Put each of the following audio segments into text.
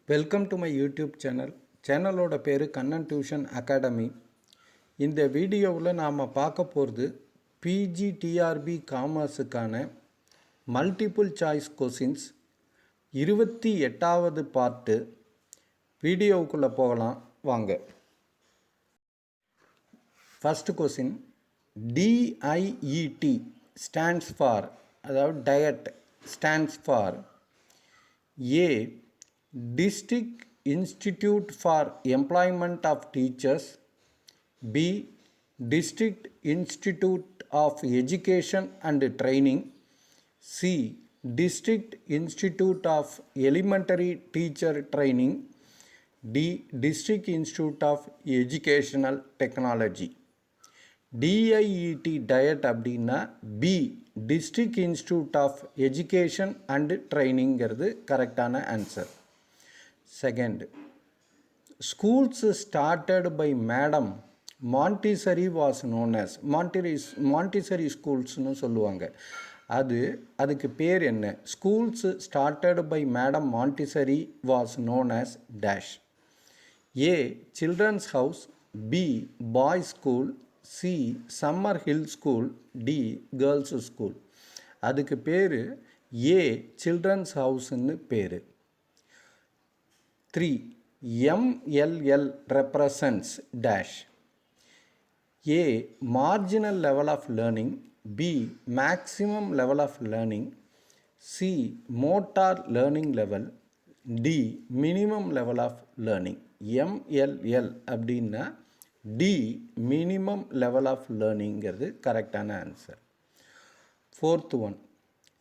Welcome to my YouTube channel. சேனலோட பேர் Kannan tuition academy. இந்த வீடியோவில் நாம் பார்க்க போகிறது பிஜிடிஆர்பி காமர்ஸுக்கான மல்டிபிள் சாய்ஸ் கொஸ்டின்ஸ் 28வது பார்ட்டு. வீடியோவுக்குள்ளே போகலாம் வாங்க. First question, DIET stands for, அதாவது DIET stands for a District Institute for Employment of Teachers, B District Institute of Education and Training, C District Institute of Elementary Teacher Training, D District Institute of Educational Technology. DIET diet அப்படின்னா B District Institute of Education and Trainingங்கிறது கரெக்டான answer. Second, schools started by Madam Montessori was known as Montessori schools-னு சொல்லுவாங்க. அதுக்கு பேர் என்ன? Schools started by Madam Montessori was known as dash. A children's house, B boys school, C summer hill school, D girls school. அதுக்கு பேர் A children's house-னு பேர். 3. MLL represents dash. A marginal level of learning, B maximum level of learning, C motor learning level, D minimum level of learning. MLL அப்படின்னா D minimum level of learningங்கிறது கரெக்டான answer. Fourth one,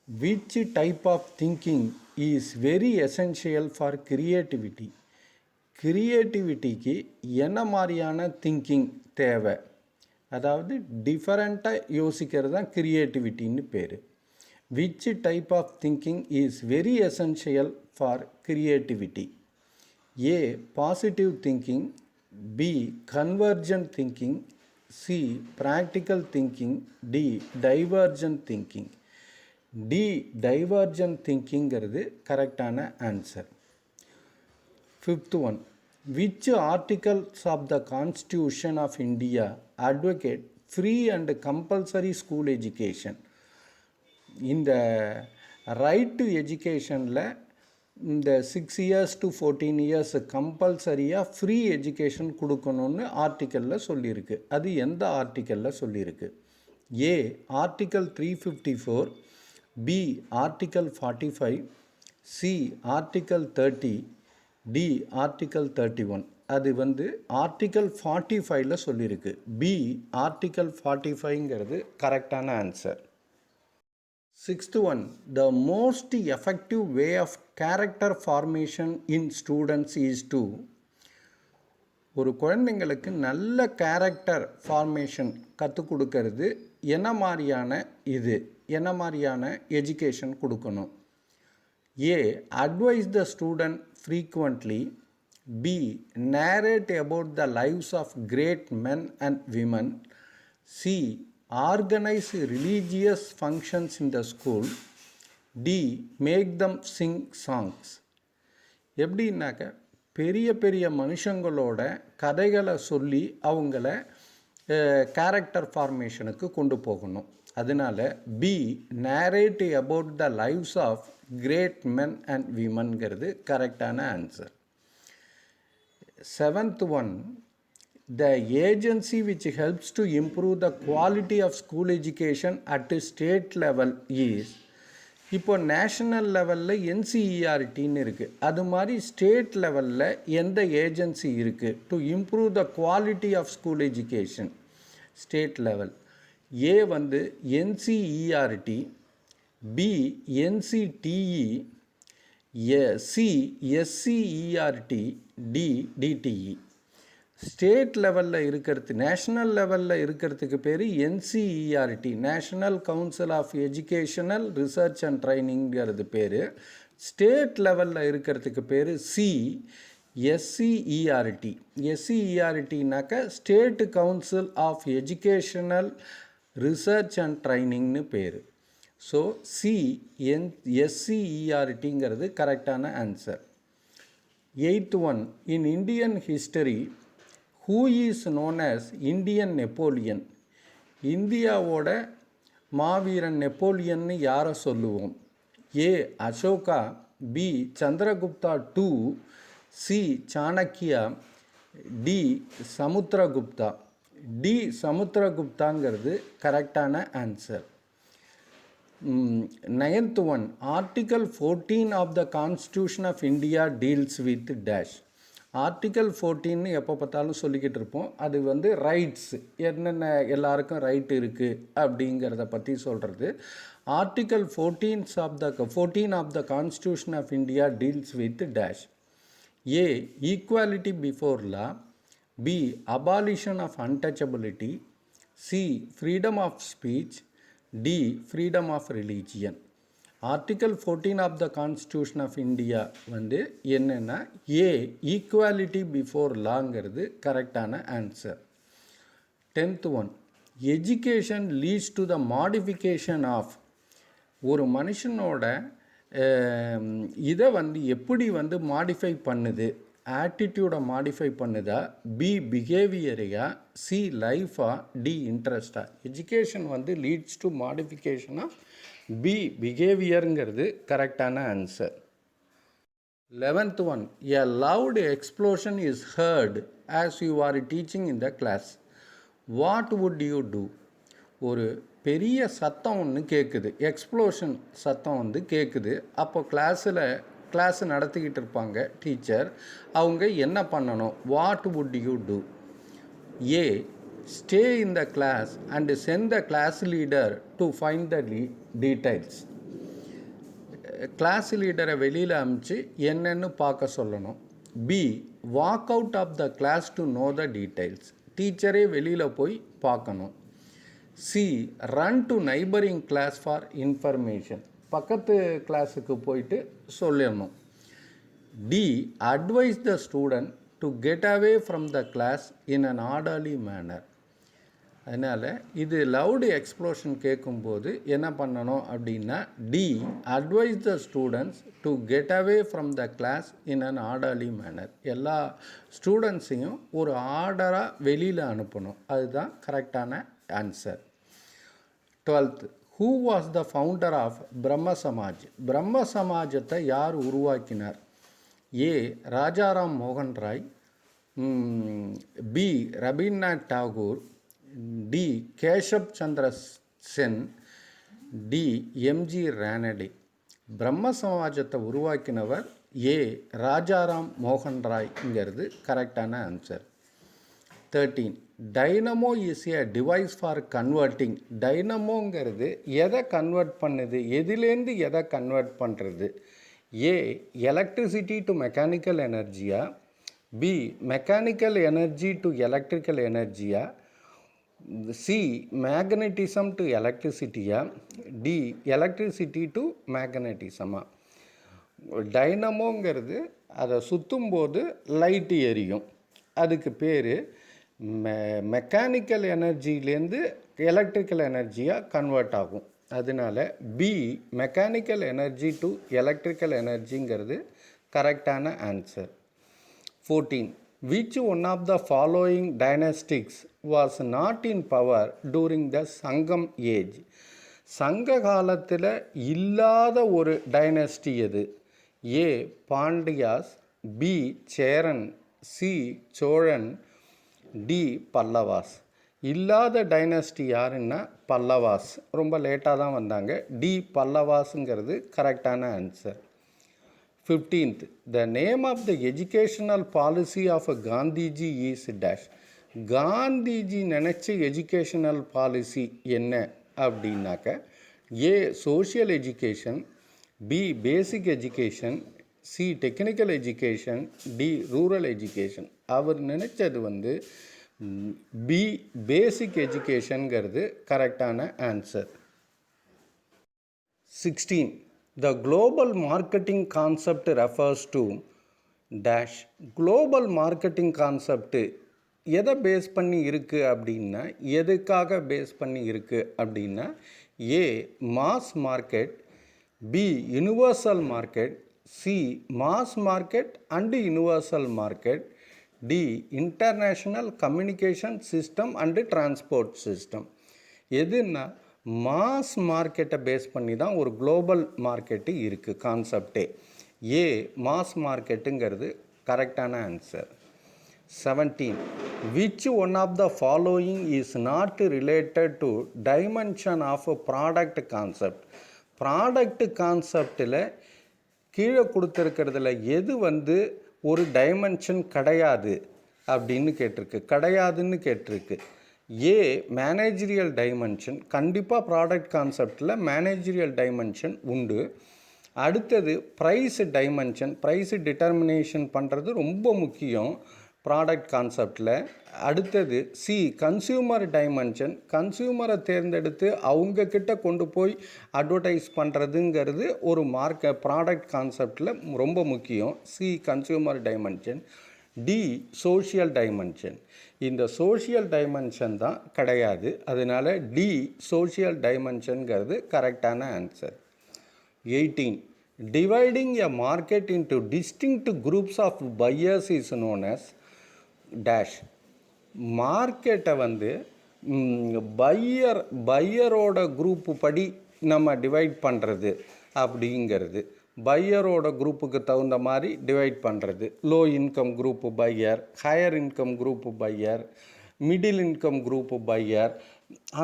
which type of thinking is very essential for creativity? கிரியேட்டிவிட்டிக்கு என்ன மாதிரியான thinking தேவை? அதாவது டிஃபரெண்ட்டாக யோசிக்கிறது தான் கிரியேட்டிவிட்டின்னு பேர். Which type of thinking is very essential for creativity? A positive thinking, B convergent thinking, C practical thinking, D divergent thinking. D divergent திங்கிங்கிறது கரெக்டான answer. Fifth one, which articles of the constitution of India advocate free and compulsory school education? இந்த right to எஜுகேஷனில் இந்த 6 years to 14 years கம்பல்சரியாக free education கொடுக்கணுன்னு ஆர்டிக்கலில் சொல்லியிருக்கு. அது எந்த ஆர்டிக்கலில் சொல்லியிருக்கு? A article 354, B Article 45, C Article 30, D Article 31. அது Article 45ல சொல்லியிருக்கு. B Article 45ங்கிறது கரெக்டான answer. Sixth one, the most effective way of character formation in students is to, ஒரு குழந்தைங்களுக்கு நல்ல கேரக்டர் ஃபார்மேஷன் கற்றுக் கொடுக்கறது என்ன மாதிரியான எஜுகேஷன் கொடுக்கணும்? A advise the student frequently, B narrate about the lives of great men and women, C organise religious functions in the school, D make them sing songs. எப்படின்னாக்க பெரிய பெரிய மனுஷங்களோட கதைகளை சொல்லி அவங்கள கேரக்டர் ஃபார்மேஷனுக்கு கொண்டு போகணும். அதனால் B narrate about the lives of great men and விமன்கிறது கரெக்டான answer. Seventh one, the agency which helps to improve the quality of school education at state level is. இப்போ நேஷ்னல் லெவலில் NCERTன்னு இருக்குது. அது மாதிரி ஸ்டேட் லெவலில் எந்த ஏஜென்சி இருக்குது to improve the quality of school education? State level A NCERT, B NCTE, C SCERT, D DTE. State லெவலில் இருக்கிறது, நேஷ்னல் லெவலில் இருக்கிறதுக்கு பேர் NCERT, national council of educational research and ட்ரைனிங்கிறது பேர். ஸ்டேட் லெவலில் இருக்கிறதுக்கு பேர் C SCERT. SCERTனாக்க state council of educational research and ட்ரைனிங்னு பேர். ஸோ SCERTங்கிறது கரெக்டான answer. Eighth one, in Indian history, who is known as Indian Napoleon? இந்தியாவோட மாவீரன் நெப்போலியன்னு யாரை சொல்லுவோம்? A Ashoka, B Chandragupta two, C Chanakya, D Samudragupta. D சமுத்திரகுப்தாங்கிறது கரெக்டான answer. Ninth one, Article 14 of the Constitution of India deals with dash. Article 14 எப்போ பார்த்தாலும் சொல்லிக்கிட்டு இருப்போம். அது வந்து ரைட்ஸ், என்னென்ன எல்லாருக்கும் ரைட் இருக்குது அப்படிங்கிறத பற்றி சொல்கிறது. Article 14 of the constitution of India deals with dash. A equality before law, B abolition of untouchability, C freedom of speech, D freedom of religion. Article 14 of the constitution of India வந்து என்னென்னா A equality before லாங்கிறது கரெக்டான answer. 10th one, education leads to the modification of. ஒரு மனுஷனோட இதை வந்து எப்படி வந்து மாடிஃபை பண்ணுது? ஆட்டிடியூடை மாடிஃபை பண்ணுதா, பி பிஹேவியரையா, சி லைஃபா, டி இன்ட்ரெஸ்டா? எஜுகேஷன் வந்து leads to modification of B பிஹேவியருங்கிறது கரெக்டான answer. 11th one, a loud explosion is heard as you are teaching in the class. What would you do? ஒரு பெரிய சத்தம் ஒன்று கேட்குது, எக்ஸ்ப்ளோஷன் சத்தம் வந்து கேட்குது. அப்போ கிளாஸ் நடத்திக்கிட்டு இருப்பாங்க டீச்சர். அவங்க என்ன பண்ணணும்? What would you do? A stay in the class and send the class leader to find the details. Class லீடரை வெளியில் அனுப்பிச்சு என்னன்னு பார்க்க சொல்லணும். B walk out of the class to know the details. டீச்சரே வெளியில் போய் பார்க்கணும். C run to neighbouring class for information. பக்கத்து கிளாஸுக்கு போயிட்டு சொல்லணும். D advise the student to get away from the class in an orderly manner. அதனால் இது லவுடு எக்ஸ்ப்ளோஷன் கேட்கும்போது என்ன பண்ணணும் அப்படின்னா D advise the students to get away from the class in an orderly manner. எல்லா ஸ்டூடெண்ட்ஸையும் ஒரு ஆர்டராக வெளியில் அனுப்பணும். அதுதான் கரெக்டான answer. 12th, who was the founder of Brahmo Samaj? Brahmo சமாஜத்தை யார் உருவாக்கினார்? ஏ ராஜாராம் மோகன் Roy, B Rabindranath Tagore, D Keshab Chandra Sen, D MG Ranade. Brahmo சமாஜத்தை உருவாக்கினவர் ஏ ராஜாராம் மோகன் ராய்ங்கிறது கரெக்டான answer. 13, dynamo is a device for converting. டைனமோங்கிறது எதை கன்வெர்ட் பண்ணுது? எதுலேருந்து எதை கன்வெர்ட் பண்ணுறது? ஏ எலக்ட்ரிசிட்டி டு மெக்கானிக்கல் எனர்ஜியா, B mechanical energy to electrical எனர்ஜியா, சி மேக்னட்டிசம் டு எலக்ட்ரிசிட்டியா, டி எலக்ட்ரிசிட்டி டு மேக்னட்டிசமா? டைனமோங்கிறது அதை சுற்றும்போது லைட்டு எரியும். அதுக்கு பேர் மெக்கானிக்கல் எனர்ஜிலேருந்து எலக்ட்ரிக்கல் எனர்ஜியாக கன்வெர்ட் ஆகும். அதனால B mechanical energy to electrical எனர்ஜிங்கிறது கரெக்டான answer. 14, which one of the following dynastics was not in power during the Sangam age? சங்க காலத்தில் இல்லாத ஒரு டைனஸ்டி எது? A Pandyas, B Cheran, C Cholan, D Pallavas. இல்லாத டைனஸ்டி யாருன்னா பல்லவாஸ். ரொம்ப லேட்டாக தான் வந்தாங்க. டி பல்லவாஸுங்கிறது கரெக்டான answer. 15th, the name of the educational policy of Gandhiji is dash. Gandhiji நினச்ச எஜுகேஷனல் பாலிசி என்ன அப்படின்னாக்க A social education, B basic education, C technical education, D rural education. அவர் நினச்சது வந்து பி பேசிக் எஜுகேஷனுங்கிறது கரெக்டான answer. 16, the global marketing concept refers to dash. Global marketing concept எதை base பண்ணி இருக்குது அப்படின்னா, எதுக்காக பேஸ் பண்ணி இருக்குது அப்படின்னா A mass market, B universal market, C. Mass market and universal market. D. International communication system and transport system. எதுன்னா mass மார்க்கெட்டை பேஸ் பண்ணி தான் ஒரு குளோபல் மார்க்கெட்டு இருக்குது கான்செப்டே. ஏ மாஸ் மார்க்கெட்டுங்கிறது கரெக்டான answer. 17. Which one of the following is not related to dimension of a product concept? Product கான்செப்டில் கீழே கொடுத்துருக்கிறதுல எது ஒரு டைமென்ஷன் கிடையாது அப்படின்னு கிடையாதுன்னு கேட்டிருக்கு. ஏ மேனேஜரியல் டைமென்ஷன். கண்டிப்பாக ப்ராடக்ட் கான்செப்டில் மேனேஜரியல் டைமென்ஷன் உண்டு. அடுத்தது ப்ரைஸ் டைமென்ஷன். ப்ரைஸ் டிட்டர்மினேஷன் பண்ணுறது ரொம்ப முக்கியம் ப்ராடக்ட் கான்செப்டில். அடுத்தது சி கன்சியூமர் டைமென்ஷன். கன்சியூமரை தேர்ந்தெடுத்து அவங்கக்கிட்ட கொண்டு போய் அட்வர்டைஸ் பண்ணுறதுங்கிறது ஒரு ப்ராடக்ட் கான்செப்டில் ரொம்ப முக்கியம். C consumer dimension. D social dimension. இந்த சோஷியல் டைமென்ஷன் தான் கிடையாது. அதனால் டி சோஷியல் டைமென்ஷனுங்கிறது கரெக்டான answer. 18. Dividing a market into distinct groups of buyers is known as dash. மார்க்கெட்டை பையரோட குரூப்பு படி நம்ம டிவைட் பண்ணுறது அப்படிங்கிறது. பையரோட குரூப்புக்கு தகுந்த மாதிரி டிவைட் பண்ணுறது. Low income group buyer, higher income group buyer, middle income group buyer.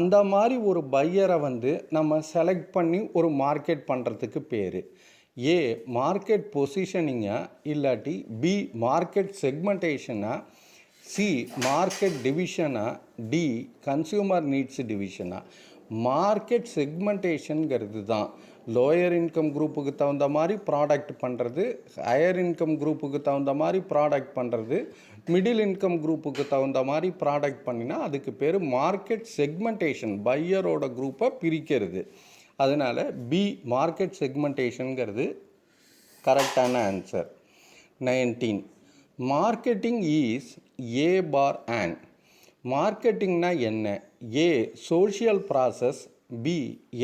அந்த மாதிரி ஒரு பையரை நம்ம செலக்ட் பண்ணி ஒரு மார்க்கெட் பண்ணுறதுக்கு பேர். ஏ மார்க்கெட் பொசிஷனிங்கா, இல்லாட்டி பி மார்க்கெட் செக்மெண்டேஷனா, சி மார்க்கெட் டிவிஷனா, டி கன்சியூமர் நீட்ஸ் டிவிஷனா. மார்க்கெட் செக்மெண்டேஷனுங்கிறது தான் லோயர் இன்கம் குரூப்புக்கு தகுந்த மாதிரி ப்ராடக்ட் பண்ணுறது, ஹையர் இன்கம் குரூப்புக்கு தகுந்த மாதிரி ப்ராடக்ட் பண்ணுறது, மிடில் இன்கம் குரூப்புக்கு தகுந்த மாதிரி ப்ராடக்ட் பண்ணினா அதுக்கு பேர் மார்க்கெட் செக்மெண்டேஷன். பையரோட குரூப்பை பிரிக்கிறது. அதனால் பி மார்க்கெட் செக்மெண்டேஷனுங்கிறது கரெக்டான answer. 19. Marketing is a par and. மார்க்கெட்டிங்னா என்ன? A social process, B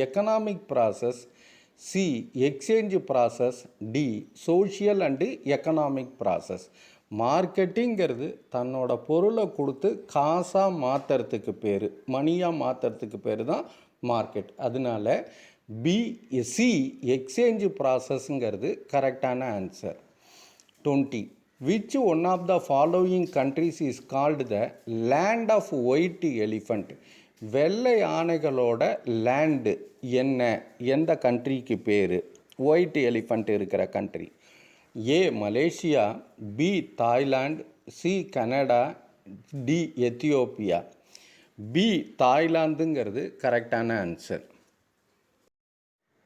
economic process, C exchange process, D social and economic process. மார்க்கெட்டிங்கிறது தன்னோட பொருளை கொடுத்து காசாக மாற்றுறதுக்கு பேர், மணியாக மாற்றுறதுக்கு பேர் தான் மார்க்கெட். அதனால சி எக்ஸ்சேஞ்ச் ப்ராசஸ்ங்கிறது கரெக்டான answer. 20. Which one of the following countries is called the land of white elephant? வெள்ளை யானைகளோட லேண்டு என்ன? எந்த கண்ட்ரிக்கு பேர் ஒயிட் எலிஃபண்ட் இருக்கிற country? A Malaysia, B Thailand, C Canada, D Ethiopia. B தாய்லாந்துங்கிறது கரெக்டான answer.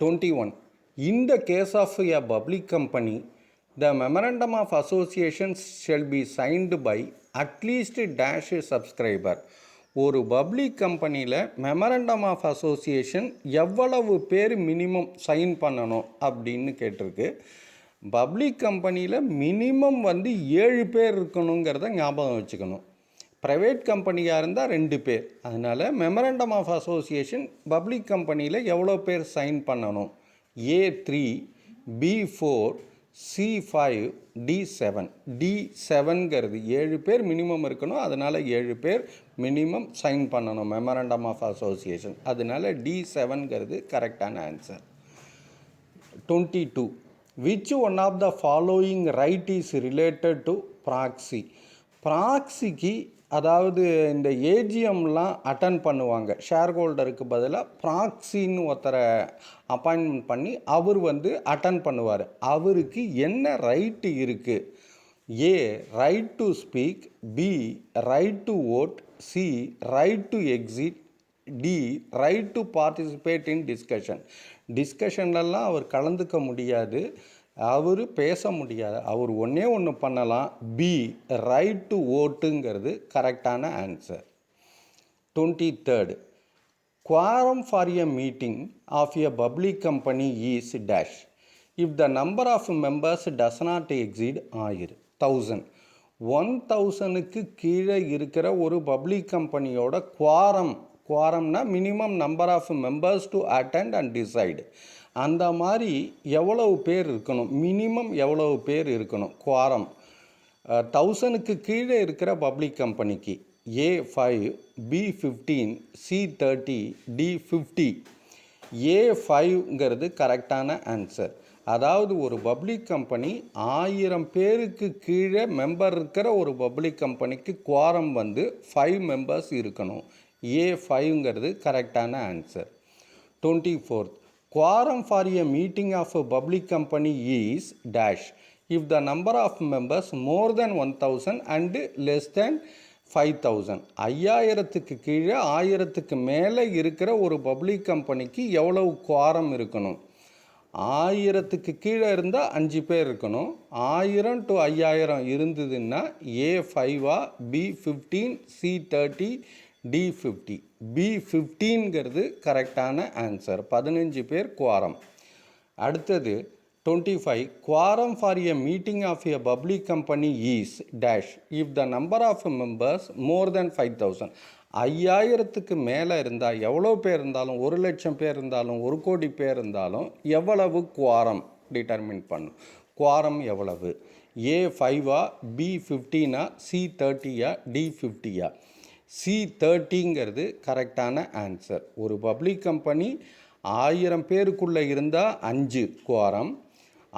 21. In the case of a public company, the memorandum of association shall be signed by at least dash subscriber. ஒரு public கம்பெனியில் memorandum of association எவ்வளவு பேர் minimum sign பண்ணணும் அப்படின்னு கேட்டிருக்கு. Public கம்பெனியில் மினிமம் 7 பேர் இருக்கணுங்கிறத ஞாபகம் வச்சுக்கணும். ப்ரைவேட் கம்பெனியாக இருந்தால் 2 பேர். அதனால் மெமரண்டம் ஆஃப் அசோசியேஷன் பப்ளிக் கம்பெனியில் எவ்வளோ பேர் சைன் பண்ணணும்? A3, B4, C5, D7. D7ங்கிறது 7 பேர் மினிமம் இருக்கணும். அதனால் 7 பேர் மினிமம் சைன் பண்ணணும் மெமரண்டம் ஆஃப் அசோசியேஷன். அதனால் D7ங்கிறது கரெக்டான answer. 22. Which one of the following right is related to proxy? ப்ராக்சிக்கு, அதாவது இந்த ஏஜிஎம்லாம் அட்டன் பண்ணுவாங்க, ஷேர் ஹோல்டருக்கு பதிலாக ப்ராக்சின்னு ஒருத்தரை அப்பாயின்மெண்ட் பண்ணி அவர் அட்டன் பண்ணுவார். அவருக்கு என்ன ரைட்டு இருக்குது? A right to speak, B right to vote, C right to exit, D right to participate in discussion. டிஸ்கஷன்லலாம் அவர் கலந்துக்க முடியாது, அவர் பேச முடியாது. அவர் ஒன்று பண்ணலாம். பி ரைட் டு ஓட்டுங்கிறது கரெக்டான answer. 23rd. Quorum for a meeting of a public company is dash if the number of members does not exceed 1000. 1000க்கு கீழே இருக்கிற ஒரு பப்ளிக் கம்பெனியோட குவாரம்னா minimum number of members to attend and decide. அந்த மாதிரி எவ்வளவு பேர் இருக்கணும், மினிமம் எவ்வளவு பேர் இருக்கணும் குவாரம் 1000க்கு கீழே இருக்கிற பப்ளிக் கம்பெனிக்கு A5 B15 C30 D50 A5ங்கிறது கரெக்டான ஆன்சர். அதாவது ஒரு பப்ளிக் கம்பெனி 1000 பேருக்கு கீழே மெம்பர் இருக்கிற ஒரு பப்ளிக் கம்பெனிக்கு குவாரம் வந்து 5 மெம்பர்ஸ் இருக்கணும். A5ங்கிறது கரெக்டான answer. 24th quorum for a meeting of a public company is dash if the number of members more than 1000 and less than 5000. 5000க்கு கீழே 1000க்கு மேலே இருக்கிற ஒரு பப்ளிக் கம்பெனிக்கு எவ்வளவு குவாரம் இருக்கணும்? 1000க்கு கீழே இருந்தால் 5 பேர் இருக்கணும். 1000 to 5000 இருந்ததுன்னா A5 B15 C30 D50. B15ங்கிறது கரெக்டான ஆன்சர். 15 பேர் குவாரம். அடுத்தது 25 quorum for a meeting of a public company is dash if the number of members more than 5000. 5000க்கு மேலே இருந்தால் எவ்வளோ பேர் இருந்தாலும், 1,00,000 பேர் இருந்தாலும், 1,00,00,000 பேர் இருந்தாலும் எவ்வளவு குவாரம் டிட்டர்மின் பண்ணும். குவாரம் எவ்வளவு? A5 B15 C30 D50? C30ங்கிறது கரெக்டான ஆன்சர். ஒரு பப்ளிக் கம்பெனி 1000 பேருக்குள்ளே இருந்தால் 5 குவாரம்,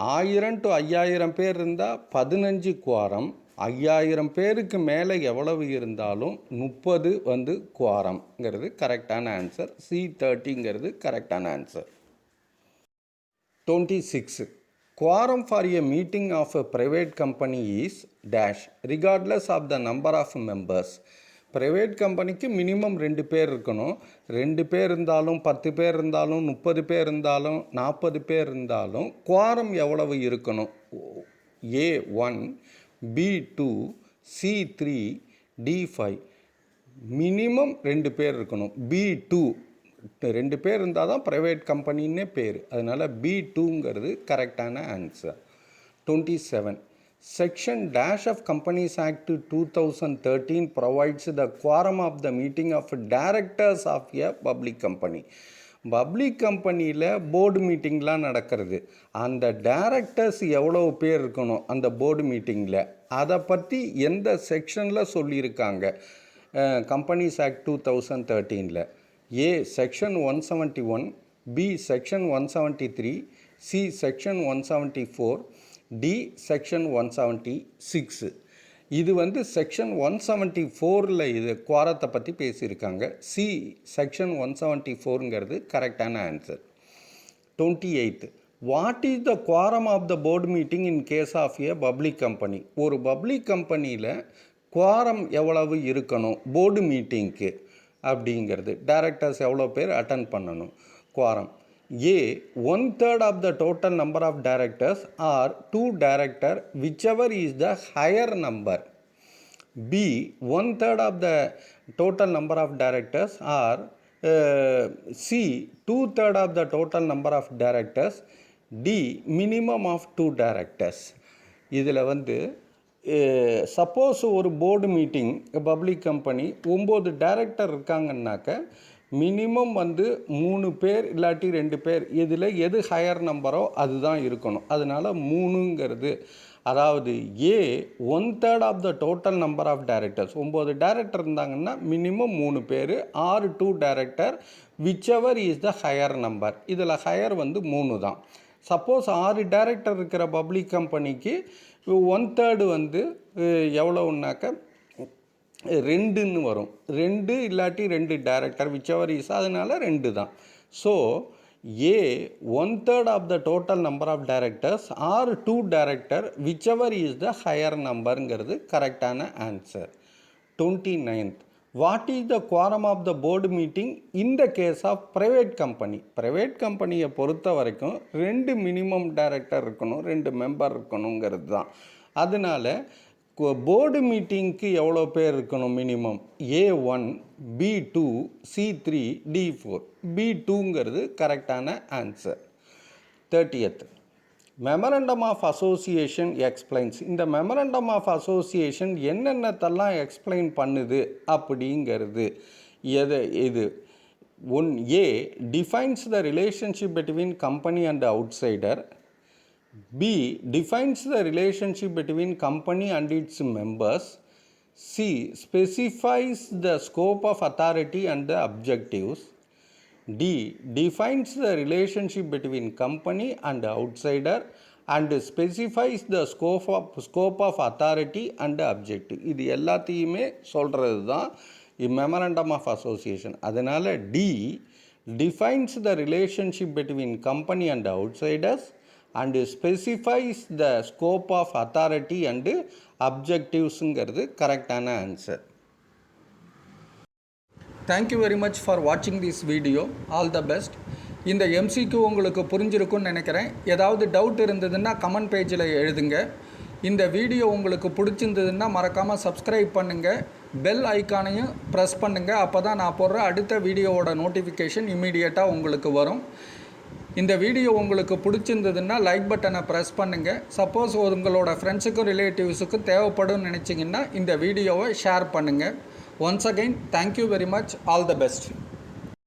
1000 to 5000 பேர் இருந்தால் 15 குவாரம், 5000 பேருக்கு மேலே எவ்வளவு இருந்தாலும் 30 வந்து குவாரம்ங்கிறது கரெக்டான ஆன்சர். C30ங்கிறது கரெக்டான answer. 26 quorum for a meeting of a private company is dash regardless of the number of members. Private கம்பெனிக்கு மினிமம் 2 பேர் இருக்கணும். 2 பேர் இருந்தாலும், 10 பேர் இருந்தாலும், 30 பேர் இருந்தாலும், 40 பேர் இருந்தாலும் குவாரம் எவ்வளவு இருக்கணும்? A1 B2 C3 D5. Minimum 2 பேர் இருக்கணும். B2 2 பேர் இருந்தால் தான் ப்ரைவேட் கம்பெனின்னே பேர். அதனால் B2ங்கிறது கரெக்டான answer. 27 Section dash of Companies Act 2013 provides the quorum of the meeting of directors of a public company. Public கம்பெனியில் போர்டு மீட்டிங்லாம் நடக்கிறது. அந்த டைரக்டர்ஸ் எவ்வளோ பேர் இருக்கணும் அந்த போர்டு மீட்டிங்கில், அதை பற்றி எந்த செக்ஷனில் சொல்லியிருக்காங்க companies act 2013? A section 171, B section 173, C section 174, D section 176. இது வந்து செக்ஷன் 174ல் இது குவாரத்தை பற்றி பேசியிருக்காங்க. C செக்ஷன் 174ங்கிறது கரெக்டான answer. 28 what is the quorum of the board meeting in case of a public company? ஒரு பப்ளிக் கம்பெனியில் குவாரம் எவ்வளவு இருக்கணும் போர்டு மீட்டிங்க்கு அப்படிங்கிறது? டைரக்டர்ஸ் எவ்வளோ பேர் அட்டன் பண்ணணும்? Quorum A 1/3 of the total number of directors or 2 director whichever is the higher number. B 1/3 of the total number of directors or C 2/3 of the total number of directors. D minimum of 2 directors. இதில் வந்து suppose ஒரு board meeting public company 9 director இருக்காங்கன்னாக்க minimum வந்து 3 பேர் இல்லாட்டி 2 பேர், இதில் எது ஹையர் நம்பரோ அதுதான் இருக்கணும். அதனால் 3ங்கிறது, அதாவது A 1/3 of the total number of directors. 9 director இருந்தாங்கன்னா மினிமம் 3 பேர் or 2 director whichever is the higher number. இதில் ஹையர் வந்து 3 தான். சப்போஸ் 6 டைரக்டர் இருக்கிற பப்ளிக் கம்பெனிக்கு 1/3 வந்து எவ்வளோன்னாக்க 2ன்னு வரும். 2 இல்லாட்டி 2 டைரக்டர் விச்எவர் இஸ், அதனால் 2 தான். So A 1/3 of the total number of directors or 2 director whichever is the higher நம்பருங்கிறது கரெக்டான answer. 29th what is the quorum of the board meeting in the case of private company? Private கம்பெனியை பொறுத்த வரைக்கும் 2 minimum director இருக்கணும், 2 member இருக்கணுங்கிறது தான். அதனால் board மீட்டிங்க்கு எவ்வளோ பேர் இருக்கணும் minimum? A1 B2 C3 D4. B2ங்கிறது கரெக்டான answer. 30th memorandum of association explains. இந்த மெமரண்டம் ஆஃப் அசோசியேஷன் என்னென்னத்தெல்லாம் எக்ஸ்பிளைன் பண்ணுது அப்படிங்கிறது இது A defines the relationship between company and outsider. B defines the relationship between company and its members. C specifies the scope of authority and the objectives. D defines the relationship between company and outsider and specifies the scope of authority and objective. இது எல்லாத்தையுமே சொல்கிறது தான் memorandum of association. அதனால் D defines the relationship between company and outsiders and specifies the scope of authority and objectivesங்கிறது கரெக்டான answer. Thank you very much for வாட்சிங் this video. All the best. இந்த MCQ உங்களுக்கு புரிஞ்சிருக்குன்னு நினைக்கிறேன். ஏதாவது டவுட் இருந்ததுன்னா கமெண்ட் பேஜில் எழுதுங்க. இந்த வீடியோ உங்களுக்கு பிடிச்சிருந்ததுன்னா மறக்காமல் சப்ஸ்கிரைப் பண்ணுங்கள், பெல் ஐக்கானையும் ப்ரெஸ் பண்ணுங்கள். அப்போ தான் நான் போடுற அடுத்த வீடியோவோட நோட்டிஃபிகேஷன் இம்மீடியட்டாக உங்களுக்கு வரும். இந்த வீடியோ உங்களுக்கு பிடிச்சிருந்ததுன்னா லைக் பட்டனை ப்ரெஸ் பண்ணுங்கள். சப்போஸ் உங்களோட ஃப்ரெண்ட்ஸுக்கும் ரிலேட்டிவ்ஸுக்கும் தேவைப்படும் நினச்சிங்கன்னா இந்த வீடியோவை ஷேர் பண்ணுங்கள். Once again, thank you very much. All the best.